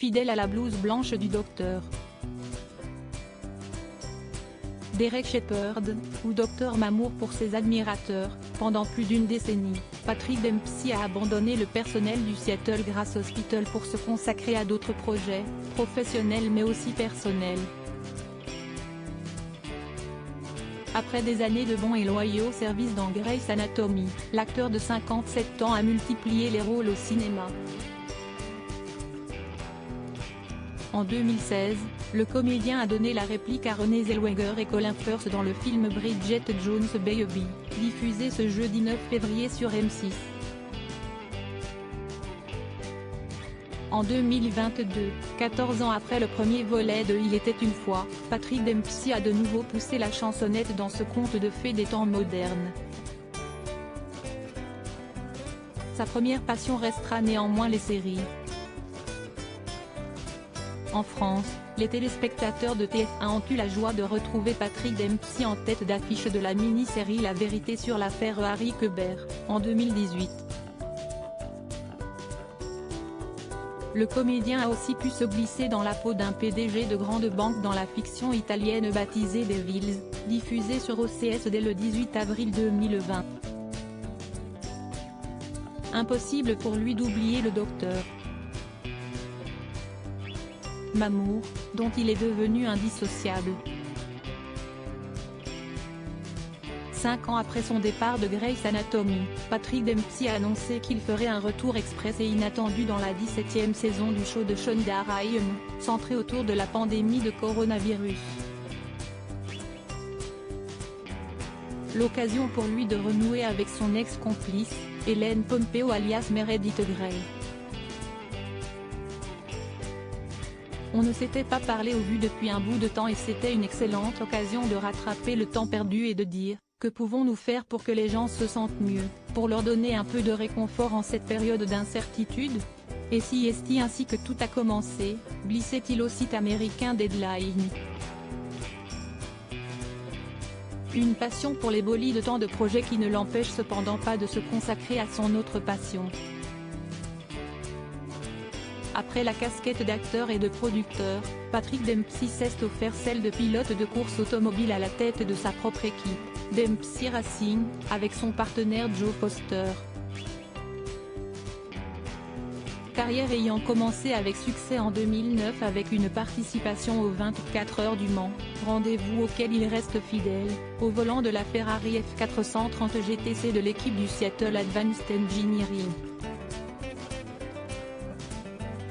fidèle à la blouse blanche du docteur. Derek Shepherd, ou Dr Mamour pour ses admirateurs, pendant plus d'une décennie, Patrick Dempsey a abandonné le personnel du Seattle Grace Hospital pour se consacrer à d'autres projets, professionnels mais aussi personnels. Après des années de bons et loyaux services dans Grey's Anatomy, l'acteur de 57 ans a multiplié les rôles au cinéma. En 2016, le comédien a donné la réplique à Renée Zellweger et Colin Firth dans le film Bridget Jones' Baby, diffusé ce jeudi 9 février sur M6. En 2022, 14 ans après le premier volet de Il était une fois, Patrick Dempsey a de nouveau poussé la chansonnette dans ce conte de fées des temps modernes. Sa première passion restera néanmoins les séries. En France, les téléspectateurs de TF1 ont eu la joie de retrouver Patrick Dempsey en tête d'affiche de la mini-série La vérité sur l'affaire Harry Kéber, en 2018. Le comédien a aussi pu se glisser dans la peau d'un PDG de grande banque dans la fiction italienne baptisée Devils, diffusée sur OCS dès le 18 avril 2020. Impossible pour lui d'oublier le docteur Mamour, dont il est devenu indissociable. 5 ans après son départ de Grey's Anatomy, Patrick Dempsey a annoncé qu'il ferait un retour express et inattendu dans la 17e saison du show de Shonda Rhimes, centré autour de la pandémie de coronavirus. L'occasion pour lui de renouer avec son ex-complice, Ellen Pompeo alias Meredith Grey. On ne s'était pas parlé au vu depuis un bout de temps et c'était une excellente occasion de rattraper le temps perdu et de dire, que pouvons-nous faire pour que les gens se sentent mieux, pour leur donner un peu de réconfort en cette période d'incertitude? Et si est ainsi que tout a commencé, glissait-il au site américain Deadline. Une passion pour les bolides, tant de projets qui ne l'empêchent cependant pas de se consacrer à son autre passion. Après la casquette d'acteur et de producteur, Patrick Dempsey s'est offert celle de pilote de course automobile à la tête de sa propre équipe, Dempsey Racing, avec son partenaire Joe Foster. Carrière ayant commencé avec succès en 2009 avec une participation aux 24 heures du Mans, rendez-vous auquel il reste fidèle, au volant de la Ferrari F430 GTC de l'équipe du Seattle Advanced Engineering.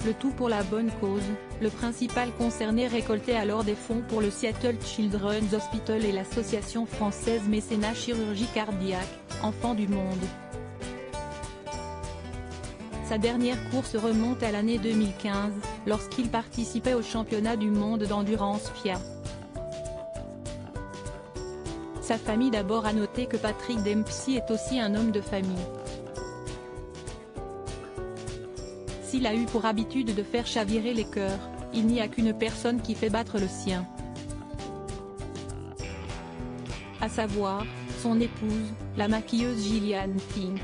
Le tout pour la bonne cause, le principal concerné récoltait alors des fonds pour le Seattle Children's Hospital et l'association française Mécénat Chirurgie Cardiaque, Enfants du Monde. Sa dernière course remonte à l'année 2015, lorsqu'il participait au championnat du monde d'endurance FIA. Sa famille d'abord a noté que Patrick Dempsey est aussi un homme de famille. S'il a eu pour habitude de faire chavirer les cœurs, il n'y a qu'une personne qui fait battre le sien. À savoir, son épouse, la maquilleuse Gillian Fink.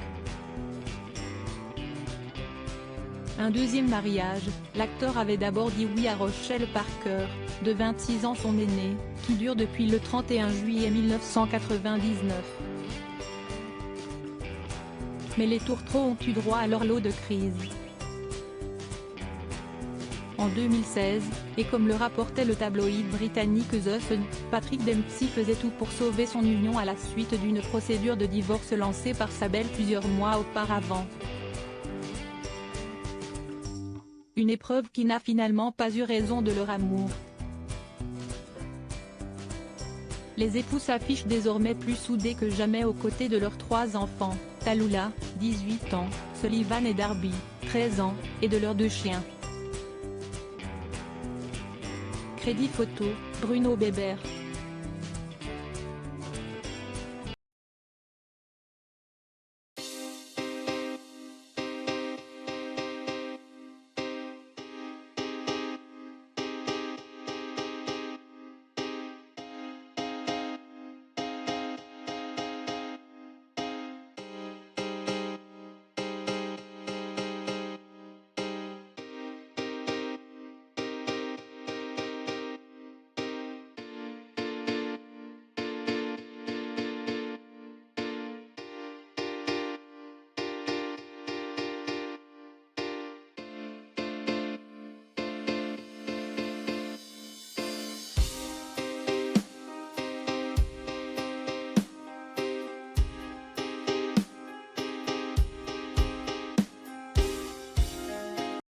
Un deuxième mariage, l'acteur avait d'abord dit oui à Rochelle Parker, de 26 ans son aînée, qui dure depuis le 31 juillet 1999. Mais les tourtereaux ont eu droit à leur lot de crise. En 2016, et comme le rapportait le tabloïd britannique The Sun, Patrick Dempsey faisait tout pour sauver son union à la suite d'une procédure de divorce lancée par sa belle plusieurs mois auparavant. Une épreuve qui n'a finalement pas eu raison de leur amour. Les époux s'affichent désormais plus soudés que jamais aux côtés de leurs 3 enfants, Tallulah, 18 ans, Sullivan et Darby, 13 ans, et de leurs 2 chiens. Crédit photo, Bruno Bébert.